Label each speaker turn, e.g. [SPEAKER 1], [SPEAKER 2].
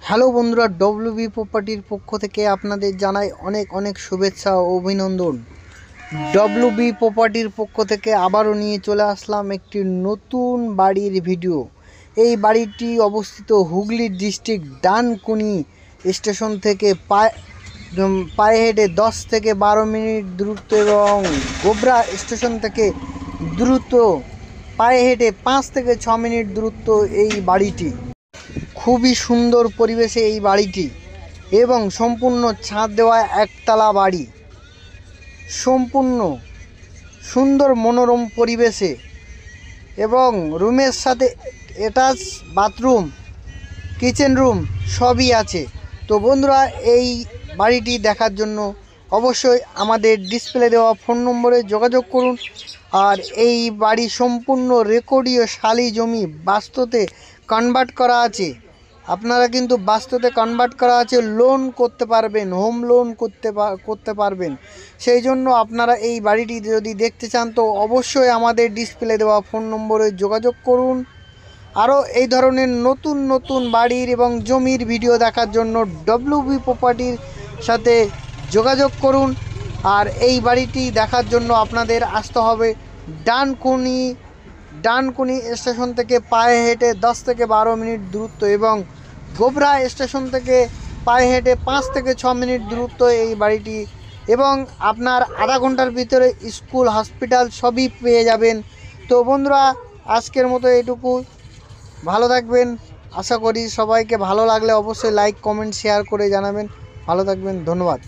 [SPEAKER 1] Hello বন্ধুরা, WB প্রপার্টির পক্ষ থেকে আপনাদের জানাই অনেক অনেক শুভেচ্ছা ও অভিনন্দন। ডব্লিউবি প্রপার্টির পক্ষ থেকে আবারও নিয়ে চলে আসলাম একটি নতুন বাড়ির ভিডিও। এই বাড়িটি অবস্থিত হুগলি ডিস্ট্রিক্ট ডানকুনি স্টেশন থেকে পায়ে হেঁটে 10 থেকে 12 মিনিট দূরত্ব এবং গোবরা স্টেশন থেকে দ্রুত পায়ে হেঁটে 5 থেকে 6 মিনিট দূরত্ব এই বাড়িটি। খুবই সুন্দর পরিবেশে এই বাড়িটি এবং সম্পূর্ণ ছাদ দেওয়া একতলা বাড়ি, সম্পূর্ণ সুন্দর মনোরম পরিবেশে এবং রুমের সাথে অ্যাটাচ বাথরুম, কিচেন রুম সবই আছে। তো বন্ধুরা, এই বাড়িটি দেখার জন্য অবশ্যই আমাদের ডিসপ্লে দেওয়া ফোন নম্বরে যোগাযোগ করুন। আর এই বাড়ি সম্পূর্ণ রেকর্ডীয় শালি জমি, বাস্তুতে কনভার্ট করা আছে। আপনারা কিন্তু বাস্তুতে কনভার্ট করা আছে, লোন করতে পারবেন, হোম লোন করতে পারবেন। সেই জন্য আপনারা এই বাড়িটি যদি দেখতে চান তো অবশ্যই আমাদের ডিসপ্লে দেওয়া ফোন নম্বরে যোগাযোগ করুন। আরও এই ধরনের নতুন নতুন বাড়ির এবং জমির ভিডিও দেখার জন্য ডব্লিউবি প্রপার্টির সাথে যোগাযোগ করুন। আর এই বাড়িটি দেখার জন্য আপনাদের আসতে হবে ডানকুনি স্টেশন থেকে পায়ে হেঁটে 10 থেকে 12 মিনিট দূরত্ব এবং গোবরা স্টেশন থেকে পায়ে হেঁটে 5 থেকে 6 মিনিট দূরত্ব এই বাড়িটি। এবং আপনার আধা ঘন্টার ভিতরে স্কুল, হসপিটাল সবই পেয়ে যাবেন। তো বন্ধুরা, আজকের মতো এটুকু। ভালো থাকবেন। আশা করি সবাইকে ভালো লাগলে অবশ্যই লাইক, কমেন্ট, শেয়ার করে জানাবেন। ভালো থাকবেন, ধন্যবাদ।